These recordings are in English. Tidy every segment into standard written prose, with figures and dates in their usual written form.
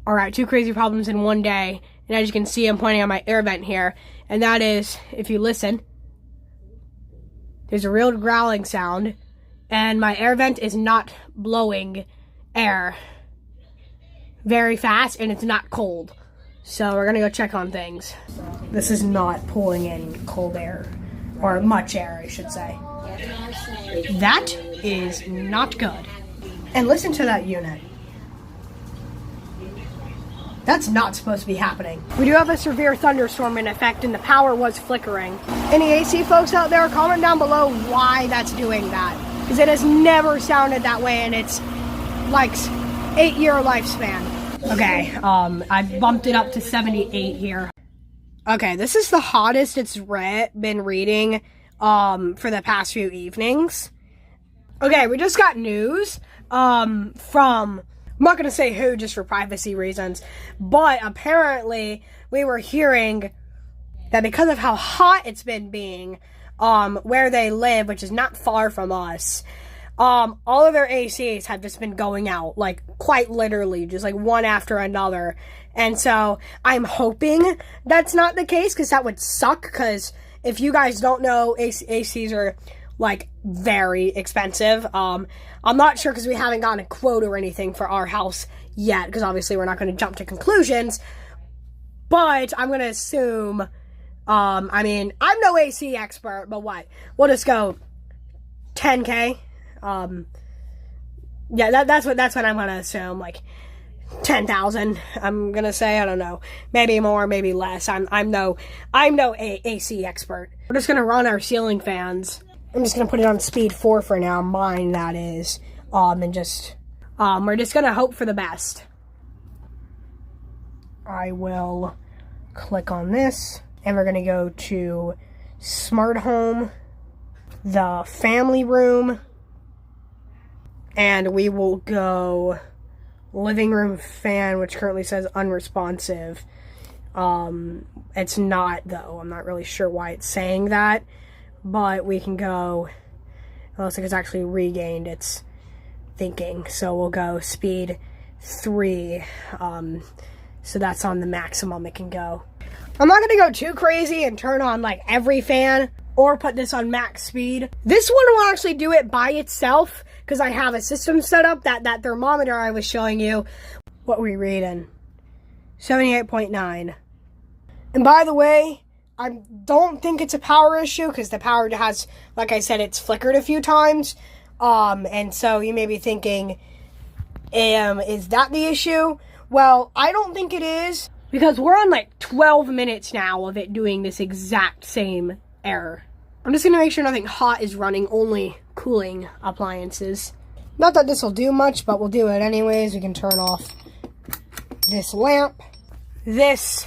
Alright, 2 crazy problems in one day. And as you can see, I'm pointing at my air vent here. And that is, if you listen, there's a real growling sound. And my air vent is not blowing air very fast, and it's not cold. So we're gonna go check on things. This is not pulling in cold air. Or much air, I should say. That is not good. And listen to that unit. That's not supposed to be happening. We do have a severe thunderstorm in effect, and the power was flickering. Any AC folks out there, comment down below why that's doing that. Because it has never sounded that way, and it's like 8-year lifespan. Okay, I bumped it up to 78 here. Okay, this is the hottest it's been reading for the past few evenings. Okay, we just got news from, I'm not going to say who just for privacy reasons, but apparently we were hearing that because of how hot it's been being where they live, which is not far from us, all of their ACs have just been going out, like, quite literally, just, like, one after another. And so, I'm hoping that's not the case, because that would suck, because if you guys don't know, ACs are, like, very expensive. I'm not sure, because we haven't gotten a quote or anything for our house yet, because obviously we're not going to jump to conclusions, but I'm going to assume, I mean, I'm no AC expert, but what? We'll just go 10K. Yeah, that's what I'm gonna assume, like 10,000. I'm gonna say, I don't know, maybe more, maybe less. I'm no AC expert. We're just gonna run our ceiling fans. I'm just gonna put it on speed 4 for now, mine that is, and just we're just gonna hope for the best. I will click on this, and we're gonna go to smart home, the family room. And we will go living room fan, which currently says unresponsive. It's not, though. I'm not really sure why it's saying that. But we can go, it looks like it's actually regained its thinking. So we'll go speed 3. So that's on the maximum it can go. I'm not going to go too crazy and turn on, like, every fan or put this on max speed. This one will actually do it by itself, because I have a system set up, that thermometer I was showing you. What we reading? 78.9. And by the way, I don't think it's a power issue, because the power has, like I said, it's flickered a few times. And so you may be thinking, is that the issue? Well, I don't think it is, because we're on like 12 minutes now of it doing this exact same error. I'm just going to make sure nothing hot is running, only cooling appliances. Not that this will do much, but we'll do it anyways. We can turn off this lamp. These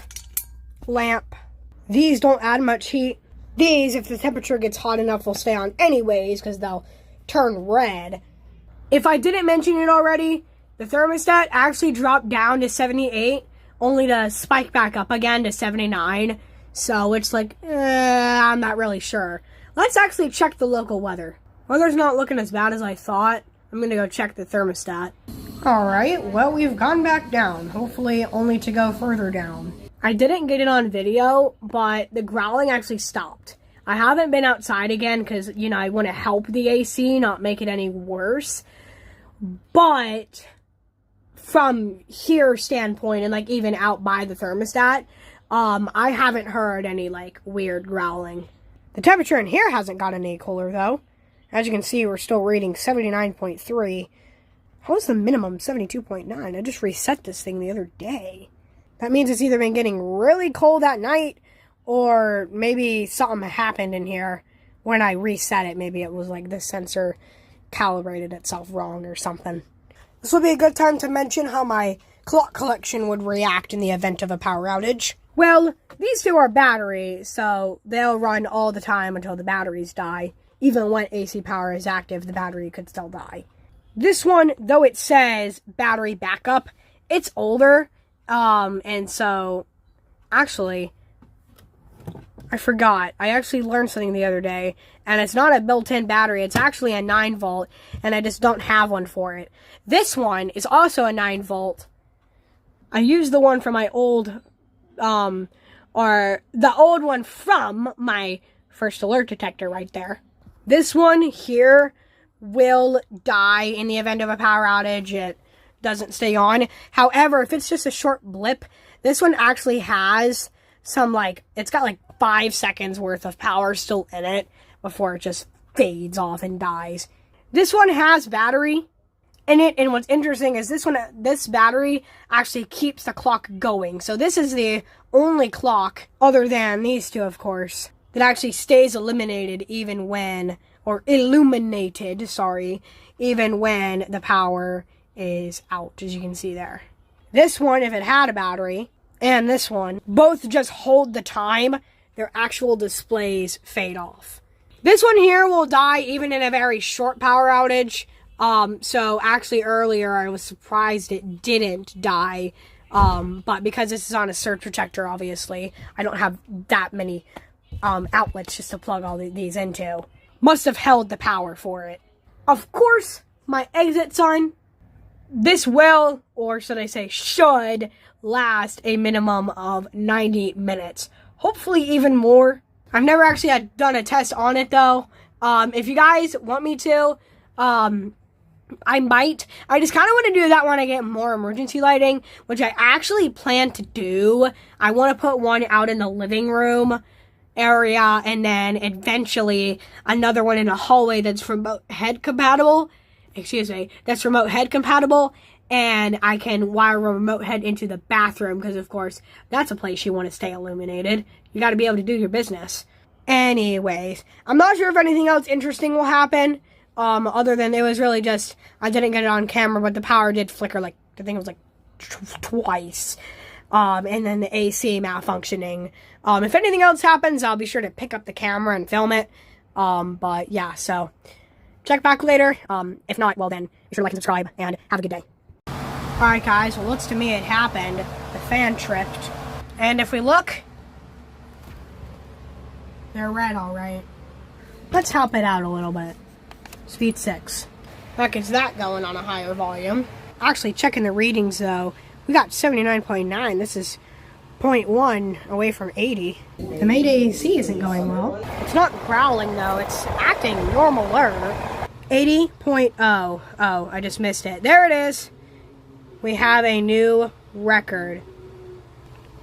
don't add much heat. These, if the temperature gets hot enough, will stay on anyways, because they'll turn red. If I didn't mention it already, the thermostat actually dropped down to 78, only to spike back up again to 79. So it's like, I'm not really sure. Let's actually check the local weather. Weather's not looking as bad as I thought. I'm gonna go check the thermostat. Alright, well, we've gone back down. Hopefully only to go further down. I didn't get it on video, but the growling actually stopped. I haven't been outside again because, you know, I want to help the AC, not make it any worse. But from here standpoint, and like even out by the thermostat, I haven't heard any like weird growling. The temperature in here hasn't got any cooler though. As you can see, we're still reading 79.3. How was the minimum 72.9? I just reset this thing the other day. That means it's either been getting really cold at night, or maybe something happened in here when I reset it. Maybe it was like the sensor calibrated itself wrong or something. This would be a good time to mention how my clock collection would react in the event of a power outage. Well, these two are batteries, so they'll run all the time until the batteries die. Even when AC power is active, the battery could still die. This one, though it says battery backup, it's older. And so, actually, I forgot. I actually learned something the other day, and it's not a built-in battery. It's actually a 9-volt, and I just don't have one for it. This one is also a 9-volt. I used the one from my old, or the old one from my first alert detector right there. This one here will die in the event of a power outage. It doesn't stay on. However, if it's just a short blip, this one actually has some, like, it's got like 5 seconds worth of power still in it before it just fades off and dies. This one has battery in it, and what's interesting is this battery actually keeps the clock going. So this is the only clock, other than these two, of course, that actually stays illuminated even when, or illuminated, sorry, even when the power is out, as you can see there. This one, if it had a battery, and this one, both just hold the time. Their actual displays fade off. This one here will die even in a very short power outage. So actually earlier I was surprised it didn't die. But because this is on a surge protector, obviously, I don't have that many outlets just to plug all these into. Must have held the power for it. Of course, my exit sign. This will, or should I say should, last a minimum of 90 minutes. Hopefully even more. I've never actually done a test on it though. If you guys want me to, I might. I just kind of want to do that when I get more emergency lighting, which I actually plan to do. I want to put one out in the living room area, and then eventually another one in a hallway that's remote head compatible. That's remote head compatible, and I can wire a remote head into the bathroom, because of course that's a place you want to stay illuminated. You got to be able to do your business. Anyways, I'm not sure if anything else interesting will happen, other than it was really just, I didn't get it on camera, but the power did flicker, like, I think it was like twice. And then the AC malfunctioning. If anything else happens, I'll be sure to pick up the camera and film it. But yeah, so check back later. If not, well then, be sure to like and subscribe, and have a good day. Alright guys, well, looks to me it happened. The fan tripped. And if we look, they're red, alright. Let's help it out a little bit. Speed 6. That gets that going on a higher volume. Actually, checking the readings though, we got 79.9. This is 0.1 away from 80. The Mayday AC isn't going well. It's not growling though, it's acting normaler. 80.0. Oh, I just missed it. There it is. We have a new record.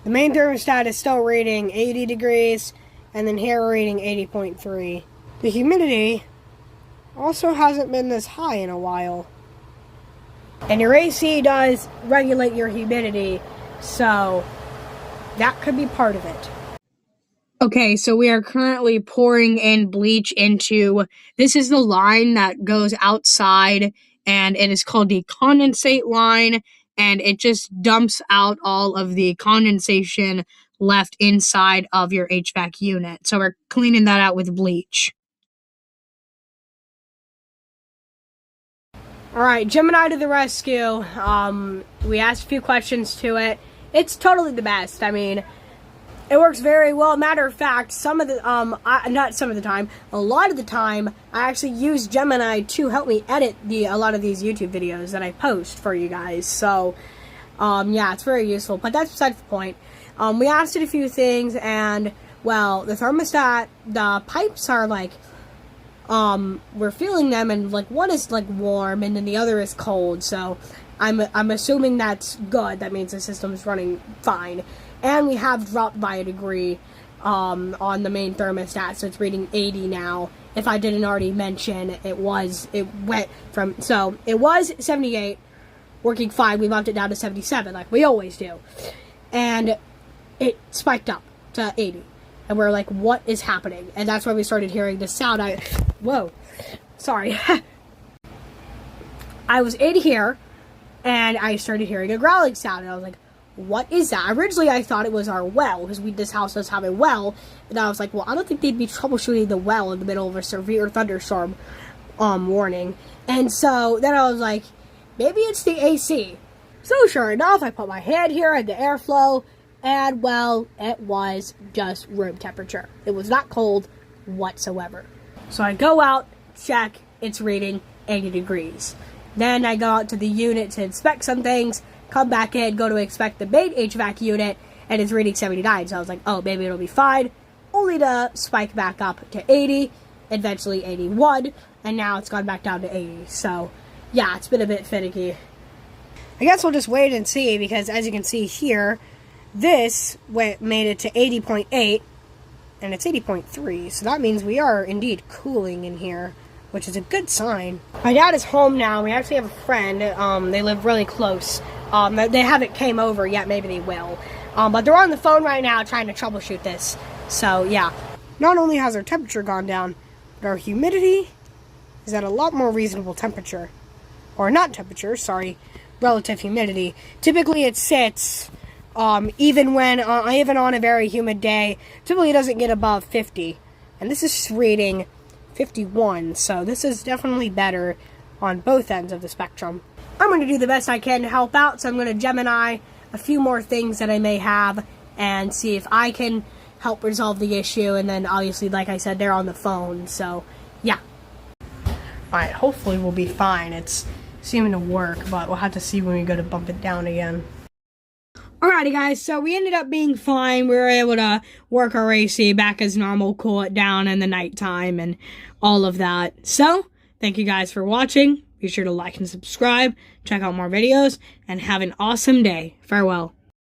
The main thermostat is still reading 80 degrees, and then here we're reading 80.3. The humidity also hasn't been this high in a while. And your AC does regulate your humidity, so that could be part of it. Okay, so we are currently pouring in bleach into, this is the line that goes outside, and it is called the condensate line, and it just dumps out all of the condensation left inside of your HVAC unit. So we're cleaning that out with bleach. Alright, Gemini to the rescue. We asked a few questions to it. It's totally the best. I mean, it works very well. Matter of fact, a lot of the time, I actually use Gemini to help me edit a lot of these YouTube videos that I post for you guys. So, yeah, it's very useful. But that's besides the point. We asked it a few things, and, well, the thermostat, the pipes are, like, we're feeling them, and, like, one is, like, warm, and then the other is cold. So, I'm assuming that's good. That means the system is running fine. And we have dropped by a degree on the main thermostat, so it's reading 80 now. If I didn't already mention, it was 78, working fine. We bumped it down to 77, like we always do. And it spiked up to 80. And we're like, what is happening? And that's when we started hearing the sound. Whoa. Sorry. I was in here, and I started hearing a growling sound, and I was like, what is that? Originally, I thought it was our well, because this house does have a well, and I was like, well, I don't think they'd be troubleshooting the well in the middle of a severe thunderstorm warning. And so then I was like, maybe it's the AC. So sure enough, I put my hand here at the airflow, and well, it was just room temperature. It was not cold whatsoever. So I go out, check, it's reading 80 degrees. Then I go out to the unit to inspect some things, come back in, go to inspect the main HVAC unit, and it's reading 79. So I was like, oh, maybe it'll be fine. Only to spike back up to 80, eventually 81, and now it's gone back down to 80. So, yeah, it's been a bit finicky. I guess we'll just wait and see, because as you can see here, this made it to 80.8, and it's 80.3, so that means we are indeed cooling in here, which is a good sign. My dad is home now. We actually have a friend. They live really close. They haven't came over yet. Maybe they will. But they're on the phone right now trying to troubleshoot this. So, yeah. Not only has our temperature gone down, but our humidity is at a lot more reasonable temperature. Or not temperature, sorry, relative humidity. Typically it sits, even on a very humid day, typically it doesn't get above 50. And this is reading 51, so this is definitely better on both ends of the spectrum. I'm going to do the best I can to help out, so I'm going to Gemini a few more things that I may have and see if I can help resolve the issue, and then obviously, like I said, they're on the phone, so yeah. Alright, hopefully we'll be fine. It's seeming to work, but we'll have to see when we go to bump it down again. Alrighty guys, so we ended up being fine. We were able to work our AC back as normal, cool it down in the nighttime and all of that. So, thank you guys for watching. Be sure to like and subscribe, check out more videos, and have an awesome day. Farewell.